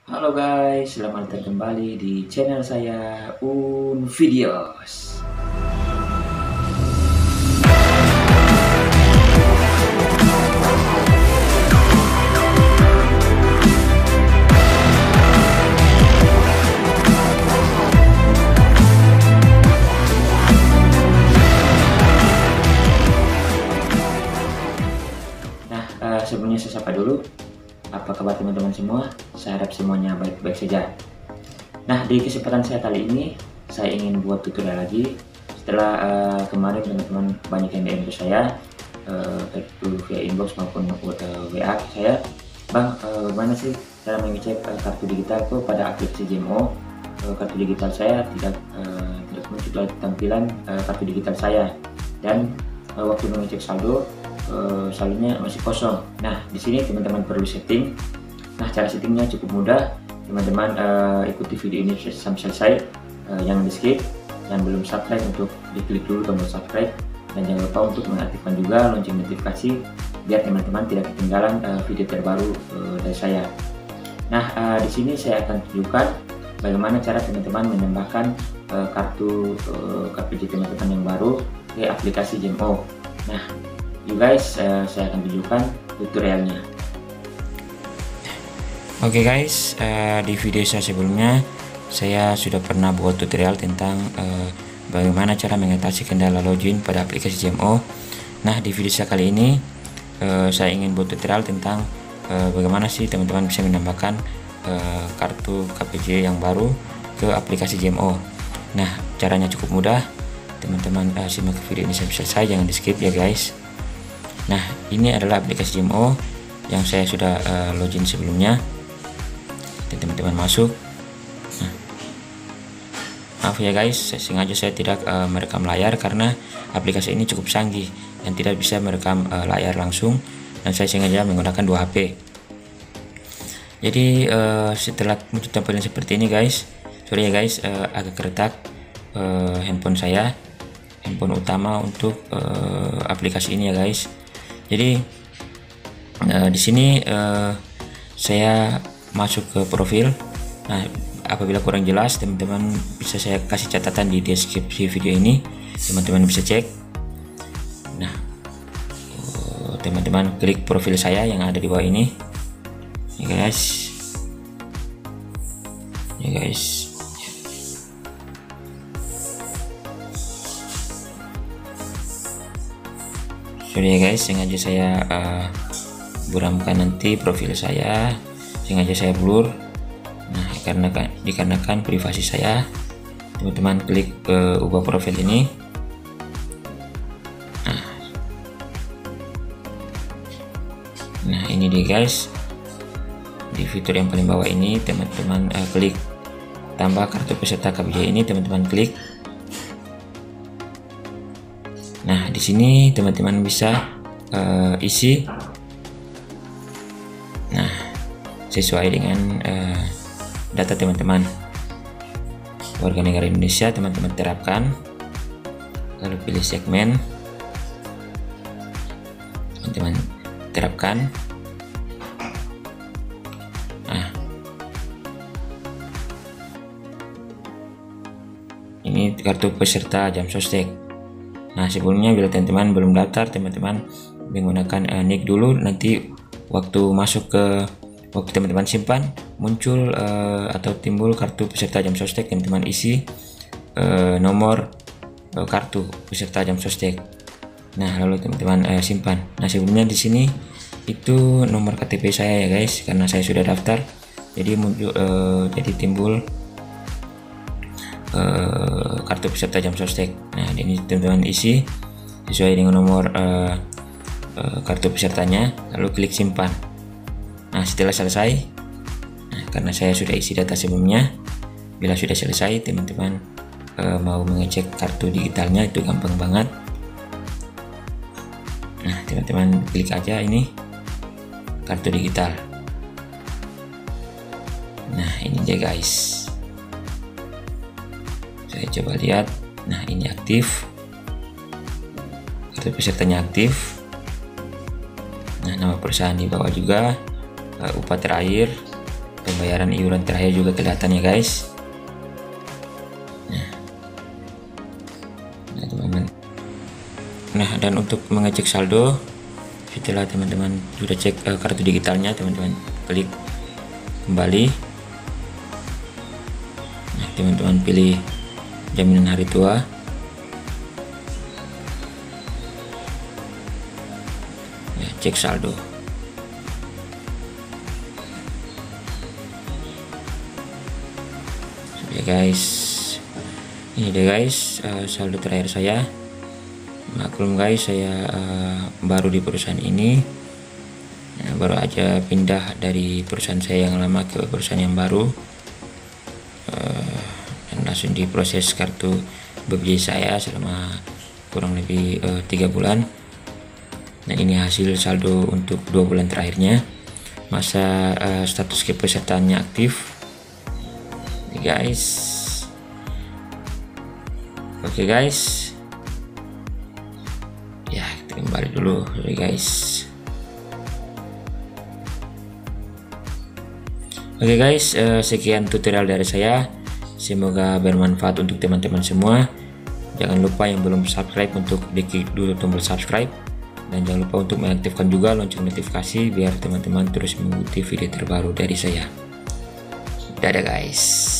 Halo guys, selamat datang kembali di channel saya Videos. Nah, sebelumnya saya sapa dulu. Apa kabar teman-teman semua? Saya harap semuanya baik-baik saja. Nah, di kesempatan saya kali ini, saya ingin buat tutorial lagi. Setelah kemarin teman-teman banyak yang DM ke saya, baik itu via inbox maupun WA ke saya. Bang, mana sih cara mengecek kartu digital tuh pada aplikasi JMO? Kartu digital saya tidak muncul tampilan kartu digital saya, dan waktu mengecek saldo, saldonya masih kosong. Nah, di sini teman-teman perlu setting. Nah, cara settingnya cukup mudah. Teman-teman ikuti video ini sampai selesai. Jangan di skip. Yang belum subscribe untuk diklik dulu tombol subscribe, dan jangan lupa untuk mengaktifkan juga lonceng notifikasi biar teman-teman tidak ketinggalan video terbaru dari saya. Nah, di sini saya akan tunjukkan bagaimana cara teman-teman menambahkan kartu KPJ teman-teman yang baru ke aplikasi JMO. Nah, you guys, saya akan tunjukkan tutorialnya. Oke guys, di video saya sebelumnya saya sudah pernah buat tutorial tentang bagaimana cara mengatasi kendala login pada aplikasi JMO. Nah, di video saya kali ini saya ingin buat tutorial tentang bagaimana sih teman-teman bisa menambahkan kartu KPJ yang baru ke aplikasi JMO. Nah, caranya cukup mudah. Teman-teman simak video ini sampai selesai, jangan di skip ya guys. Nah, ini adalah aplikasi JMO yang saya sudah login sebelumnya. Teman-teman masuk. Nah, maaf ya guys, sengaja saya tidak merekam layar karena aplikasi ini cukup canggih dan tidak bisa merekam layar langsung, dan saya sengaja menggunakan 2 HP. Jadi setelah muncul tampilan seperti ini guys, sorry ya guys, agak keretak handphone saya, handphone utama untuk aplikasi ini ya guys. Jadi di sini saya masuk ke profil. Nah, apabila kurang jelas, teman-teman bisa saya kasih catatan di deskripsi video ini, teman-teman bisa cek. Nah, teman-teman klik profil saya yang ada di bawah ini ya guys, sorry ya guys, sengaja saya buramkan nanti profil saya, sengaja saya blur. Nah, dikarenakan privasi saya, teman-teman klik ubah profil ini. Nah, ini dia guys, di fitur yang paling bawah ini teman-teman klik tambah kartu peserta KPJ ini, teman-teman klik. Nah, di sini teman-teman bisa isi sesuai dengan data teman-teman. Warga negara Indonesia teman-teman terapkan, lalu pilih segmen, teman-teman terapkan. Nah, ini kartu peserta jam sostek. Nah, sebelumnya bila teman-teman belum daftar, teman-teman menggunakan nick dulu. Nanti waktu teman-teman simpan, muncul atau timbul kartu peserta jam sostek, teman-teman isi nomor kartu peserta jam sostek. Nah, lalu teman-teman simpan. Nah, sebelumnya di sini itu nomor KTP saya ya guys, karena saya sudah daftar, jadi muncul jadi timbul kartu peserta jam sostek. Nah, ini teman-teman isi sesuai dengan nomor kartu pesertanya, lalu klik simpan. Nah, setelah selesai, karena saya sudah isi data sebelumnya, bila sudah selesai teman-teman mau mengecek kartu digitalnya itu gampang banget. Nah, teman-teman klik aja ini kartu digital. Nah, ini dia guys, saya coba lihat. Nah, ini aktif, kartu pesertanya aktif. Nah, nama perusahaan di bawah juga, upah terakhir, pembayaran iuran terakhir juga kelihatan ya guys. Nah teman-teman, nah dan untuk mengecek saldo setelah teman-teman sudah cek kartu digitalnya, teman-teman klik kembali. Nah teman-teman pilih jaminan hari tua. Ya, cek saldo. Oke guys, ini deh guys saldo terakhir saya. Maklum guys, saya baru di perusahaan ini, baru aja pindah dari perusahaan saya yang lama ke perusahaan yang baru, dan langsung diproses kartu BPJS saya selama kurang lebih 3 bulan. Nah ini hasil saldo untuk 2 bulan terakhirnya, masa status kepesertaannya aktif. Ini guys, oke guys, ya kita kembali dulu guys. Oke guys, sekian tutorial dari saya, semoga bermanfaat untuk teman-teman semua. Jangan lupa yang belum subscribe untuk diklik dulu tombol subscribe, dan jangan lupa untuk mengaktifkan juga lonceng notifikasi biar teman-teman terus mengikuti video terbaru dari saya. Dadah guys.